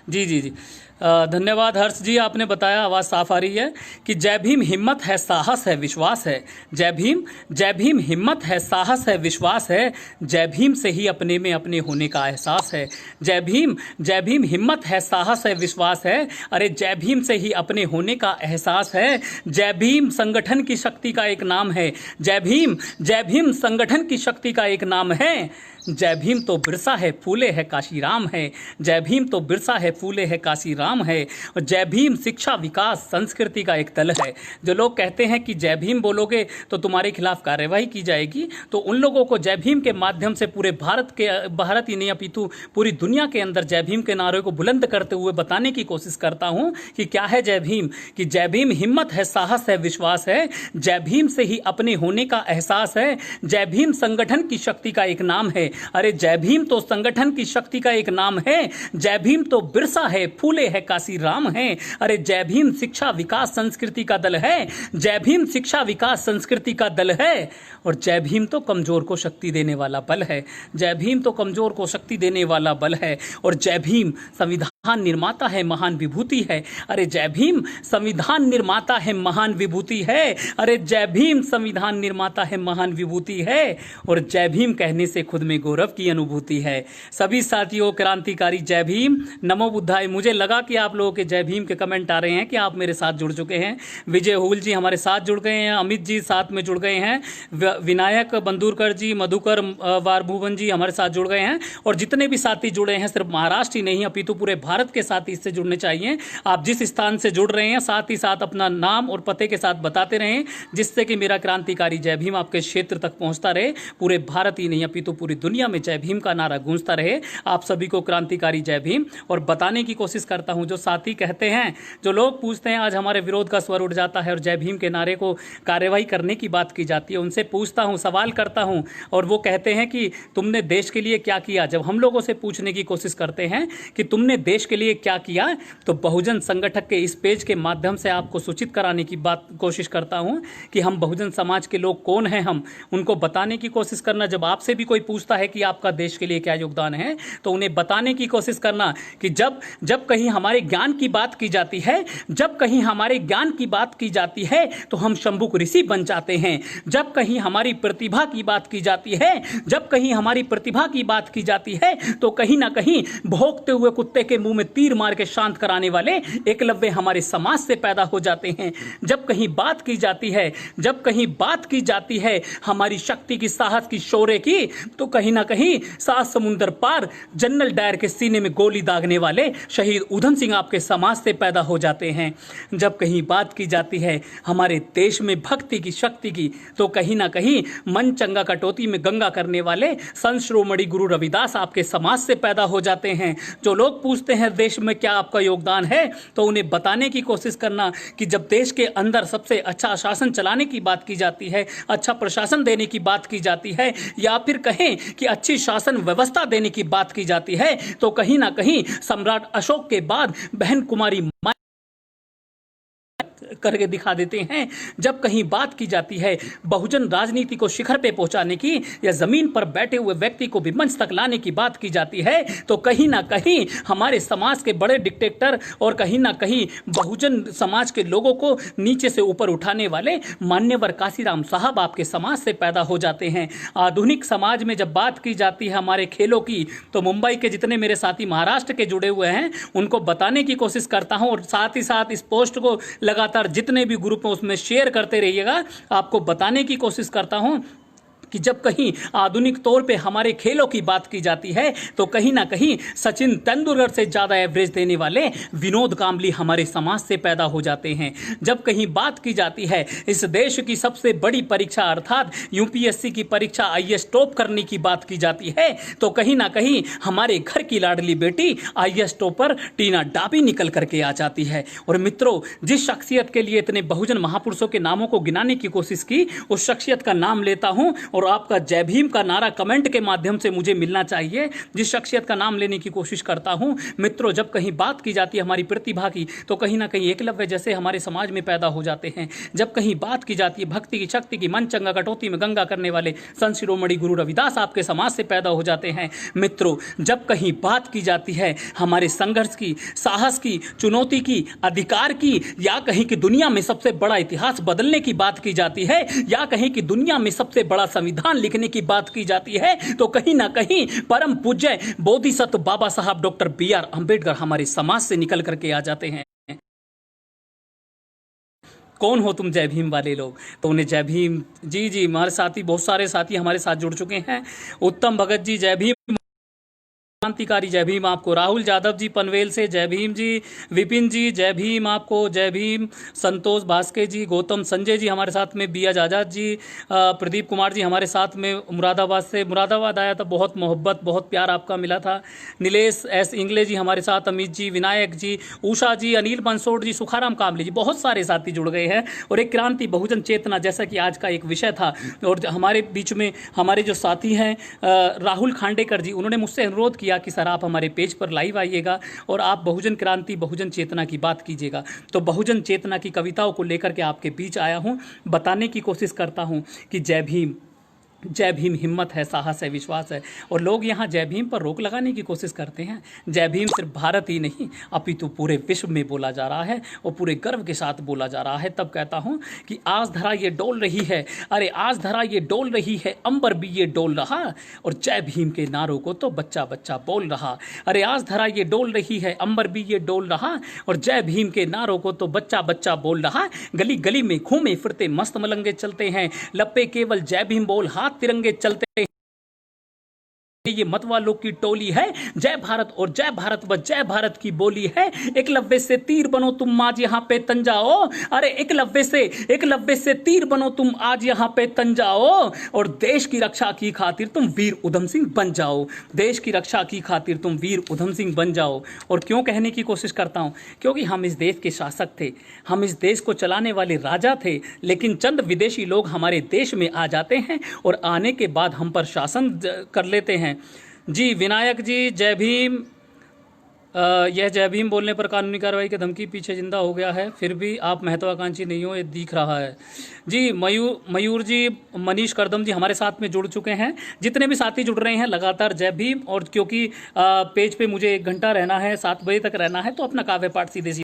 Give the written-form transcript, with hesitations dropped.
जी जी जी। धन्यवाद हर्ष जी, आपने बताया, आवाज़ साफ आ रही है कि जय भीम हिम्मत है, साहस है, विश्वास है। जय भीम हिम्मत है, साहस है, विश्वास है। जय भीम से ही अपने में अपने होने का एहसास है। जय भीम हिम्मत है, साहस है, विश्वास है। अरे जय भीम से ही अपने होने का एहसास है। जय भीम संगठन की शक्ति का एक नाम है। जय भीम संगठन की शक्ति का एक नाम है। जय भीम तो बिरसा है, फूले है, काशीराम है। जय भीम तो बिरसा है, फूले है, काशीराम है। और जय भीम शिक्षा विकास संस्कृति का एक दल है। जो लोग कहते हैं कि जय भीम बोलोगे तो तुम्हारे खिलाफ कार्यवाही की जाएगी, तो उन लोगों को जय भीम के माध्यम से पूरे भारत ही नहीं अपितु पूरी दुनिया के अंदर जय भीम के नारे को बुलंद करते हुए बताने की कोशिश करता हूं कि क्या है जय भीम। कि जय भीम हिम्मत है, साहस है, विश्वास है। जय भीम से ही अपने होने का एहसास है। जय भीम संगठन की शक्ति का एक नाम है। अरे जय भीम तो संगठन की शक्ति का एक नाम है। जय भीम तो बिरसा है, फूले है, काशीराम है। अरे जय भीम शिक्षा विकास संस्कृति का दल है। जय भीम शिक्षा विकास संस्कृति का दल है। और जय भीम तो कमजोर को शक्ति देने वाला बल है। जय भीम तो कमजोर को शक्ति देने वाला बल है। और जय भीम संविधान निर्माता है, महान विभूति है। अरे जय भीम संविधान निर्माता है, महान विभूति है। अरे जय भीम संविधान निर्माता है, महान विभूति है। और जय भीम कहने से खुद में गौरव की अनुभूति है। सभी साथियों, क्रांतिकारी जय भीम, नमो बुद्धाय। मुझे लगा कि आप लोगों के जय भीम के कमेंट आ रहे हैं कि आप मेरे साथ जुड़ चुके हैं। विजय हुल जी हमारे साथ जुड़ गए हैं, अमित जी साथ में जुड़ गए हैं, विनायक बंदूरकर जी, मधुकर वारभुवन जी हमारे साथ जुड़ गए हैं। और जितने भी साथी जुड़े हैं, सिर्फ महाराष्ट्र ही नहीं अपितु पूरे भारत के साथी इससे जुड़ने चाहिए। आप जिस स्थान से जुड़ रहे हैं, साथ ही साथ अपना नाम और पते के साथ बताते रहें, जिससे कि मेरा क्रांतिकारी जय भीम आपके क्षेत्र तक पहुंचता रहे। पूरे भारत ही नहीं अपितु पूरी दुनिया में जय भीम का नारा गूंजता रहे। आप सभी को क्रांतिकारी जय भीम। और बताने की कोशिश करता हूं, जो साथी कहते हैं, जो लोग पूछते हैं आज हमारे विरोध का स्वर उठ जाता है और जय भीम के नारे को कार्रवाई करने की बात की जाती है, उनसे पूछता हूं, सवाल करता हूं, और वो कहते हैं कि तुमने देश के लिए क्या किया। जब हम लोगों से पूछने की कोशिश करते हैं कि तुमने देश के लिए क्या किया, तो बहुजन संगठक के इस पेज के माध्यम से आपको सूचित कराने की बात कोशिश करता हूं कि हम बहुजन समाज के लोग कौन हैं, हम उनको बताने की कोशिश करना। जब आपसे भी कोई पूछता है कि आपका देश के लिए क्या योगदान है, तो उन्हें बताने की कोशिश करना कि जब कहीं हमारे ज्ञान की बात की जाती है, जब कहीं हमारे ज्ञान की बात की जाती है, तो हम शंभुक ऋषि बन जाते हैं। जब कहीं हमारी प्रतिभा की बात की जाती है, जब कहीं हमारी प्रतिभा की बात की जाती है, तो कहीं ना कहीं भौंकते हुए कुत्ते के मुंह में तीर मार के शांत कराने वाले एकलव्य हमारे समाज से पैदा हो जाते हैं। जब कहीं बात की जाती है, जब कहीं बात की जाती है हमारी शक्ति की, साहस की, शौर्य की, तो कहीं ना कहीं 7 समुंदर पार जनरल डायर के सीने में गोली दागने वाले शहीद ऊधम सिंह आपके समाज से पैदा हो जाते हैं। जब कहीं बात की जाती है हमारे देश में भक्ति की, शक्ति की, तो कहीं ना कहीं मन चंगा कटौती में गंगा करने वाले संत शिरोमणि गुरु रविदास आपके समाज से पैदा हो जाते हैं। जो लोग पूछते हैं देश में क्या आपका योगदान है, तो उन्हें बताने की कोशिश करना कि जब देश के अंदर सबसे अच्छा शासन चलाने की बात की जाती है, अच्छा प्रशासन देने की बात की जाती है, या फिर कहें कि अच्छी शासन व्यवस्था देने की बात की जाती है, तो कहीं ना कहीं सम्राट अशोक के बाद बहन कुमारी करके दिखा देते हैं। जब कहीं बात की जाती है बहुजन राजनीति को शिखर पे पहुंचाने की, या जमीन पर बैठे हुए व्यक्ति को भी मंच तक लाने की बात की जाती है, तो कहीं ना कहीं हमारे समाज के बड़े डिक्टेटर और कहीं ना कहीं बहुजन समाज के लोगों को नीचे से ऊपर उठाने वाले मान्यवर काशीराम साहब आपके समाज से पैदा हो जाते हैं। आधुनिक समाज में जब बात की जाती है हमारे खेलों की, तो मुंबई के जितने मेरे साथी महाराष्ट्र के जुड़े हुए हैं, उनको बताने की कोशिश करता हूं। और साथ ही साथ इस पोस्ट को लगातार जितने भी ग्रुप हैं उसमें शेयर करते रहिएगा। आपको बताने की कोशिश करता हूं कि जब कहीं आधुनिक तौर पे हमारे खेलों की बात की जाती है, तो कहीं ना कहीं सचिन तेंदुलकर से ज़्यादा एवरेज देने वाले विनोद कांबली हमारे समाज से पैदा हो जाते हैं। जब कहीं बात की जाती है इस देश की सबसे बड़ी परीक्षा अर्थात यूपीएससी की परीक्षा आईएएस टॉप करने की बात की जाती है, तो कहीं ना कहीं हमारे घर की लाडली बेटी आईएएस टॉपर टीना डाबी निकल करके आ जाती है। और मित्रों, जिस शख्सियत के लिए इतने बहुजन महापुरुषों के नामों को गिनाने की कोशिश की, उस शख्सियत का नाम लेता हूं और आपका जय भीम का नारा कमेंट के माध्यम से मुझे मिलना चाहिए, जिस शख्सियत का नाम लेने की कोशिश करता हूं। मित्रों, जब कहीं बात की जाती है हमारी प्रतिभा की, तो कहीं ना कहीं एकलव्य जैसे हमारे समाज में पैदा हो जाते हैं। जब कहीं बात की जाती है भक्ति की, शक्ति की, मन चंगा कटौती में गंगा करने वाले संत शिरोमणि गुरु रविदास आपके समाज से पैदा हो जाते हैं। मित्रों, जब कहीं बात की जाती है हमारे संघर्ष की, साहस की, चुनौती की, अधिकार की, या कहीं की दुनिया में सबसे बड़ा इतिहास बदलने की बात की जाती है, या कहीं की दुनिया में सबसे बड़ा संविधान लिखने की बात की जाती है, तो कहीं ना कहीं परम पूज्य बोधिसत्व बाबा साहब डॉक्टर BR अंबेडकर हमारे समाज से निकल करके आ जाते हैं। कौन हो तुम जय भीम वाले लोग? तो उन्हें जय भीम जी जी हमारे साथी, बहुत सारे साथी हमारे साथ जुड़ चुके हैं। उत्तम भगत जी जय भीम, क्रांतिकारी जय भीम आपको। राहुल यादव जी पनवेल से जय भीम जी। विपिन जी जय भीम आपको, जय भीम। संतोष भास्कर जी, गौतम संजय जी हमारे साथ में, BH आजाद जी, प्रदीप कुमार जी हमारे साथ में मुरादाबाद से। मुरादाबाद आया था, बहुत मोहब्बत बहुत प्यार आपका मिला था। नीलेश S इंगले जी हमारे साथ, अमित जी, विनायक जी, उषा जी, अनिल बंसोड़ जी, सुखाराम कामले जी, बहुत सारे साथी जुड़ गए हैं। और एक क्रांति बहुजन चेतना जैसा कि आज का एक विषय था, और हमारे बीच में हमारे जो साथी हैं राहुल खांडेकर जी, उन्होंने मुझसे अनुरोध किया कि सर आप हमारे पेज पर लाइव आइएगा और आप बहुजन क्रांति बहुजन चेतना की बात कीजिएगा। तो बहुजन चेतना की कविताओं को लेकर के आपके बीच आया हूं, बताने की कोशिश करता हूं कि जय भीम, जय भीम हिम्मत है, साहस है, विश्वास है। और लोग यहाँ जय भीम पर रोक लगाने की कोशिश करते हैं। जय भीम सिर्फ भारत ही नहीं अपितु पूरे विश्व में बोला जा रहा है, और पूरे गर्व के साथ बोला जा रहा है। तब कहता हूँ कि आज धरा ये डोल रही है, अरे आज धरा ये डोल रही है, अंबर भी ये डोल रहा, और जय भीम के नारों को तो बच्चा बच्चा बोल रहा। अरे आज धरा ये डोल रही है, अंबर भी ये डोल रहा, और जय भीम के नारों को तो बच्चा बच्चा बोल रहा। गली गली में घूमे फिरते मस्त मलंगे चलते हैं, लपे केवल जय भीम बोल, हाथ तिरंगे चलते हैं। ये मत वालों की टोली है, जय भारत और जय भारत व जय भारत की बोली है। एकलव्य से तीर बनो तुम आज यहाँ पे तंजाओ, अरे एकलव्य से तीर बनो तुम आज यहाँ पे तंजाओ, और देश की रक्षा की खातिर तुम वीर उधम सिंह बन जाओ। देश की रक्षा की खातिर तुम वीर उधम सिंह बन जाओ। और क्यों कहने की कोशिश करता हूं? क्योंकि हम इस देश के शासक थे, हम इस देश को चलाने वाले राजा थे, लेकिन चंद विदेशी लोग हमारे देश में आ जाते हैं और आने के बाद हम पर शासन कर लेते हैं। जी विनायक जी जय भीम। यह जय भीम बोलने पर कानूनी कार्रवाई की धमकी, पीछे जिंदा हो गया है, फिर भी आप महत्वाकांक्षी नहीं हो, ये दिख रहा है। जी मयूर जी, मनीष करदम जी हमारे साथ में जुड़ चुके हैं। जितने भी साथी जुड़ रहे हैं लगातार जय भीम। और क्योंकि पेज पे मुझे 1 घंटा रहना है, 7 बजे तक रहना है, तो अपना काव्य पाठ सीधे